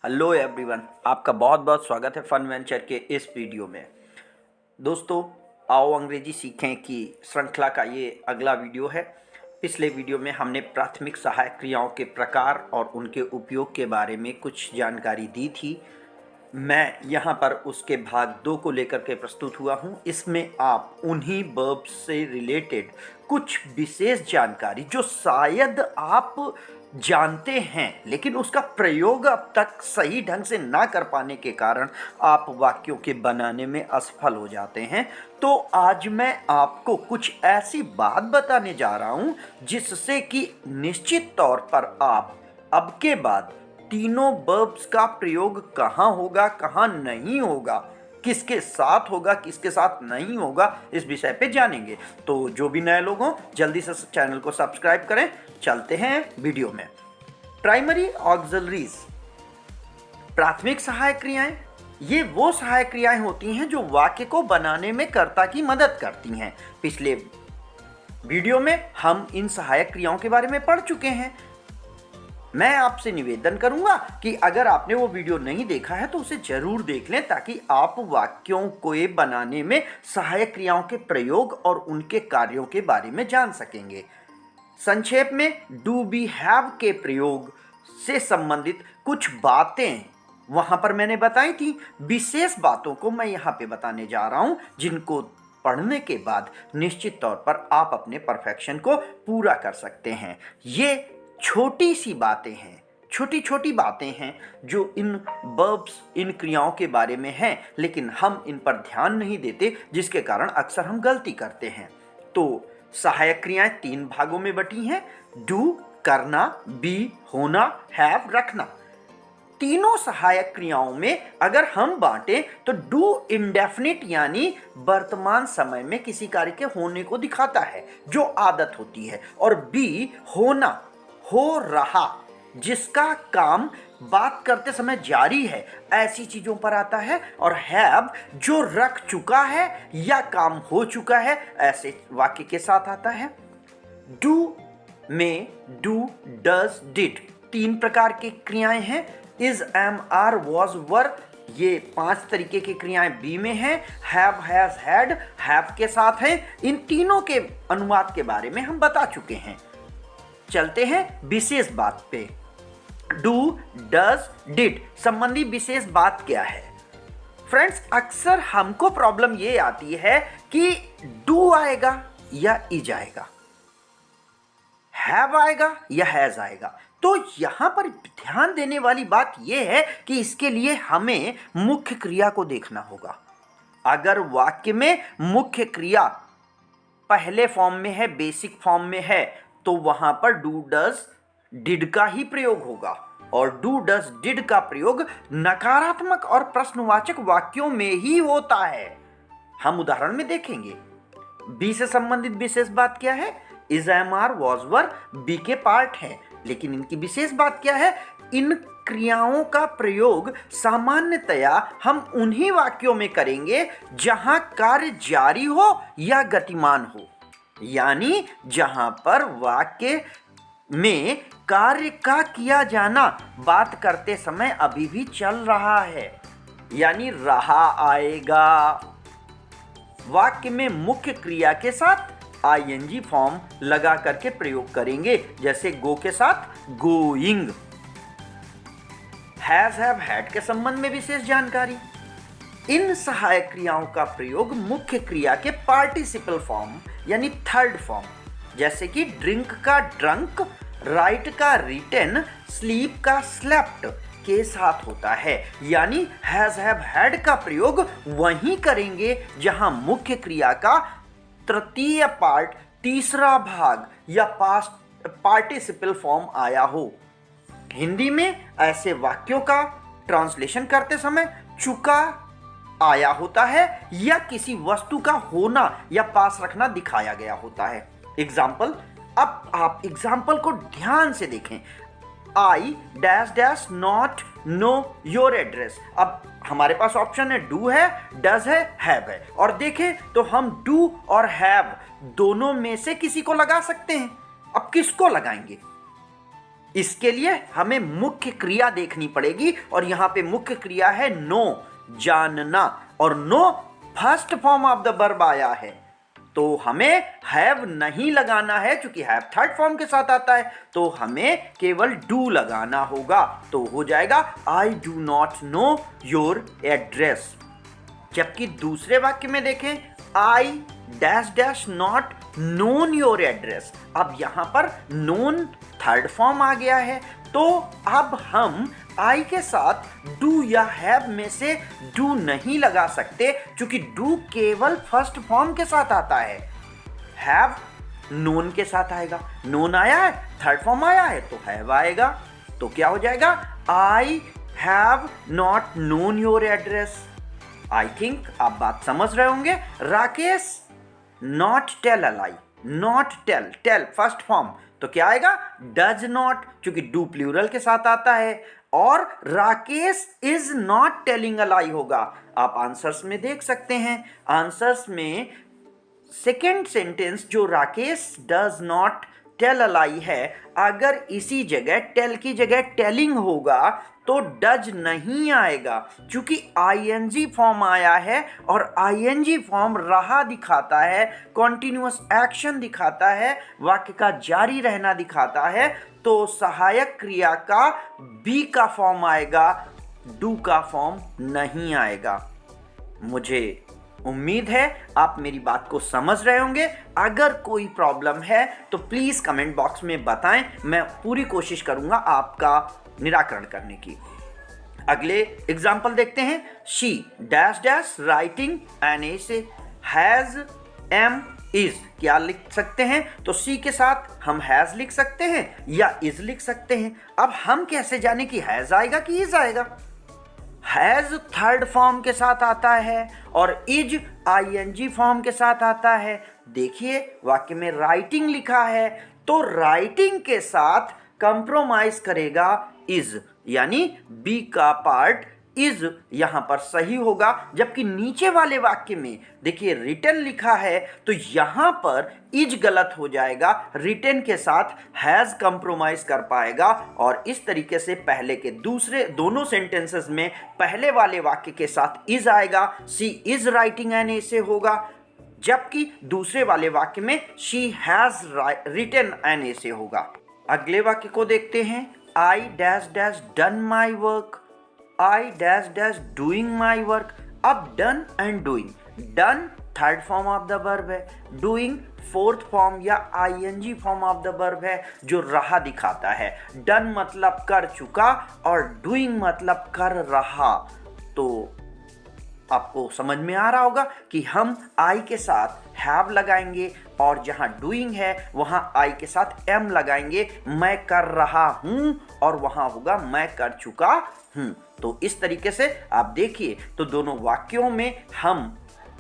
Hello everyone, आपका बहुत बहुत स्वागत है फन वेंचर के इस वीडियो में। दोस्तों, आओ अंग्रेजी सीखें की श्रृंखला का ये अगला वीडियो है। पिछले वीडियो में हमने प्राथमिक सहायक क्रियाओं के प्रकार और उनके उपयोग के बारे में कुछ जानकारी दी थी। मैं यहाँ पर उसके भाग 2 को लेकर के प्रस्तुत हुआ हूँ। इसमें आप उन्हीं वर्ब्स से रिलेटेड कुछ विशेष जानकारी जो शायद आप जानते हैं लेकिन उसका प्रयोग अब तक सही ढंग से ना कर पाने के कारण आप वाक्यों के बनाने में असफल हो जाते हैं। तो आज मैं आपको कुछ ऐसी बात बताने जा रहा हूँ जिससे कि निश्चित तौर पर आप अब के बाद तीनों वर्ब्स का प्रयोग कहाँ होगा, कहाँ नहीं होगा, किसके साथ होगा, किसके साथ नहीं होगा, इस विषय पे जानेंगे। तो जो भी नए लोग हों जल्दी से चैनल को सब्सक्राइब करें। चलते हैं वीडियो में। प्राइमरी ऑक्सिलरीज, प्राथमिक सहायक क्रियाएं, ये वो सहायक क्रियाएं होती हैं जो वाक्य को बनाने में कर्ता की मदद करती हैं। पिछले वीडियो में हम इन सहायक क्रियाओं के बारे में पढ़ चुके हैं। मैं आपसे निवेदन करूंगा कि अगर आपने वो वीडियो नहीं देखा है तो उसे जरूर देख लें ताकि आप वाक्यों को बनाने में सहायक क्रियाओं के प्रयोग और उनके कार्यों के बारे में जान सकेंगे। संक्षेप में डू बी हैव के प्रयोग से संबंधित कुछ बातें वहां पर मैंने बताई थी। विशेष बातों को मैं यहाँ पे बताने जा रहा हूँ जिनको पढ़ने के बाद निश्चित तौर पर आप अपने परफेक्शन को पूरा कर सकते हैं। ये छोटी सी बातें हैं, छोटी छोटी बातें हैं जो इन वर्ब्स, इन क्रियाओं के बारे में हैं, लेकिन हम इन पर ध्यान नहीं देते जिसके कारण अक्सर हम गलती करते हैं। तो सहायक क्रियाएं 3 भागों में बटी हैं। डू करना, बी होना, हैव रखना। तीनों सहायक क्रियाओं में अगर हम बांटें तो डू इंडेफिनिट यानी वर्तमान समय में किसी कार्य के होने को दिखाता है जो आदत होती है, और बी होना, हो रहा, जिसका काम बात करते समय जारी है, ऐसी चीजों पर आता है, और हैव जो रख चुका है या काम हो चुका है ऐसे वाक्य के साथ आता है। डू में डू, डज, डिड 3 प्रकार की क्रियाएं हैं। इज, एम, आर, वॉज, वर, ये 5 तरीके की क्रियाएं बी में हैं। हैव, हैज, हैड, हैव के साथ हैं। इन तीनों के अनुवाद के बारे में हम बता चुके हैं। चलते हैं विशेष बात पे। डू, डज, डिड संबंधी विशेष बात क्या है? फ्रेंड्स, अक्सर हमको प्रॉब्लम ये आती है कि डू आएगा या इज आएगा, हैव आएगा या हैज आएगा। तो यहां पर ध्यान देने वाली बात यह है कि इसके लिए हमें मुख्य क्रिया को देखना होगा। अगर वाक्य में मुख्य क्रिया पहले फॉर्म में है, बेसिक फॉर्म में है, तो वहां पर डू, डज, डिड का ही प्रयोग होगा, और डू, डज, डिड का प्रयोग नकारात्मक और प्रश्नवाचक वाक्यों में ही होता है। हम उदाहरण में देखेंगे। बी से संबंधित विशेष बात क्या है? Is, am, are, was, were be के पार्ट है, लेकिन इनकी विशेष बात क्या है? इन क्रियाओं का प्रयोग सामान्यतया हम उन्हीं वाक्यों में करेंगे जहां कार्य जारी हो या गतिमान हो, यानी जहां पर वाक्य में कार्य का किया जाना बात करते समय अभी भी चल रहा है, यानी रहा आएगा। वाक्य में मुख्य क्रिया के साथ आईएनजी फॉर्म लगा करके प्रयोग करेंगे, जैसे गो के साथ गोइंग। हैज, हैव, हैड के संबंध में विशेष जानकारी। इन सहायक क्रियाओं का प्रयोग मुख्य क्रिया के पार्टिसिपल फॉर्म यानी थर्ड फॉर्म, जैसे कि ड्रिंक का ड्रंक, राइट का रिटन, स्लीप का स्लेप्ट के साथ होता है, यानी हैज, हैव, हैड का प्रयोग वहीं करेंगे जहां मुख्य क्रिया का तृतीय पार्ट, तीसरा भाग या पास्ट पार्टिसिपल फॉर्म आया हो। हिंदी में ऐसे वाक्यों का ट्रांसलेशन करते समय चुका आया होता है या किसी वस्तु का होना या पास रखना दिखाया गया होता है। एग्जाम्पल, अब आप एग्जाम्पल को ध्यान से देखें। आई dash dash not know your address. अब हमारे पास ऑप्शन है डू है, डज है, हैव है, और देखें तो हम डू और हैव दोनों में से किसी को लगा सकते हैं। अब किसको लगाएंगे? इसके लिए हमें मुख्य क्रिया देखनी पड़ेगी और यहां पे मुख्य क्रिया है नो, जानना, और know first form of the verb आया है तो हमें हैव नहीं लगाना है, क्योंकि हैव थर्ड फॉर्म के साथ आता है तो हमें केवल डू लगाना होगा। तो हो जाएगा I do not know your address. जबकि दूसरे वाक्य में देखें, आई dash dash not known your address. अब यहां पर नोन थर्ड फॉर्म आ गया है तो अब हम आई के साथ डू या हैव में से डू नहीं लगा सकते, क्योंकि डू केवल फर्स्ट फॉर्म के साथ आता है, हैव नोन के साथ आएगा। नोन आया है, थर्ड फॉर्म आया है तो हैव आएगा। तो क्या हो जाएगा, I have not known your address. I think आप बात समझ रहे होंगे। Rakesh not tell a lie, not tell, tell first form तो क्या आएगा, डज नॉट, क्योंकि डू प्लूरल के साथ आता है। और Rakesh is not telling a lie होगा। आप आंसर्स में देख सकते हैं, आंसर्स में सेकेंड सेंटेंस जो Rakesh does not tell a lie है, अगर इसी जगह टेल की जगह टेलिंग होगा तो डज नहीं आएगा, क्योंकि आईएनजी फॉर्म आया है और आईएनजी फॉर्म रहा दिखाता है, कॉन्टिन्यूअस एक्शन दिखाता है, वाक्य का जारी रहना दिखाता है। तो सहायक क्रिया का बी का फॉर्म आएगा, डू का फॉर्म नहीं आएगा। मुझे उम्मीद है आप मेरी बात को समझ रहे होंगे। अगर कोई प्रॉब्लम है तो प्लीज़ कमेंट बॉक्स में बताएं, मैं पूरी कोशिश करूंगा आपका निराकरण करने की। अगले एग्जाम्पल देखते हैं। She dash dash writing an essay has am is. क्या लिख सकते हैं, तो सी के साथ हम हैज लिख सकते हैं या इज लिख सकते हैं। अब हम कैसे जाने कि हैज आएगा कि इज आएगा। हैज थर्ड फॉर्म के साथ आता है और इज आईएनजी फॉर्म के साथ आता है। देखिए वाक्य में राइटिंग लिखा है तो राइटिंग के साथ कंप्रोमाइज करेगा इज, यानी बी का पार्ट इज यहां पर सही होगा। जबकि नीचे वाले वाक्य में देखिए रिटन लिखा है तो यहां पर इज गलत हो जाएगा, रिटन के साथ हैज कंप्रोमाइज कर पाएगा और इस तरीके से पहले के दूसरे दोनों सेंटेंसेस में पहले वाले वाक्य के साथ इज आएगा, she is writing an essay होगा, जबकि दूसरे वाले वाक्य में she has written an essay होगा। अगले वाक्य को देखते हैं। I dash dash done my work, I dash dash doing my work. अब done and doing, done third form of the verb है, डूइंग फोर्थ फॉर्म या ING form of the verb है जो रहा दिखाता है। डन मतलब कर चुका और डूइंग मतलब कर रहा। तो आपको समझ में आ रहा होगा कि हम आई के साथ हैव लगाएंगे और जहां डूइंग है वहां आई के साथ एम लगाएंगे, मैं कर रहा हूं, और वहां होगा मैं कर चुका हूं। तो इस तरीके से आप देखिए तो दोनों वाक्यों में हम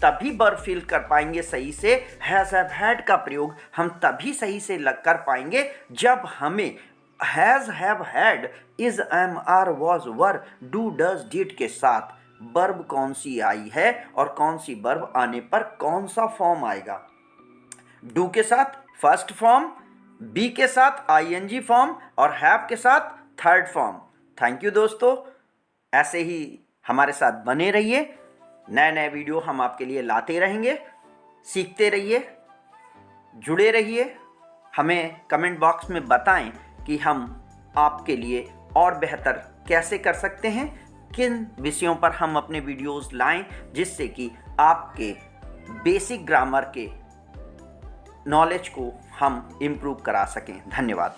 तभी वर्ब फिल कर पाएंगे सही से, हैज हैव हैड का प्रयोग हम तभी सही से कर पाएंगे जब हमें has have had is am are was were do does did के साथ वर्ब कौन सी आई है और कौन सी वर्ब आने पर कौन सा फॉर्म आएगा। डू के साथ फर्स्ट फॉर्म, बी के साथ आईएनजी फॉर्म और हैव के साथ थर्ड फॉर्म। थैंक यू दोस्तों, ऐसे ही हमारे साथ बने रहिए, नए नए वीडियो हम आपके लिए लाते रहेंगे। सीखते रहिए, जुड़े रहिए। हमें कमेंट बॉक्स में बताएं कि हम आपके लिए और बेहतर कैसे कर सकते हैं, किन विषयों पर हम अपने वीडियोस लाएं जिससे कि आपके बेसिक ग्रामर के नॉलेज को हम इम्प्रूव करा सकें। धन्यवाद।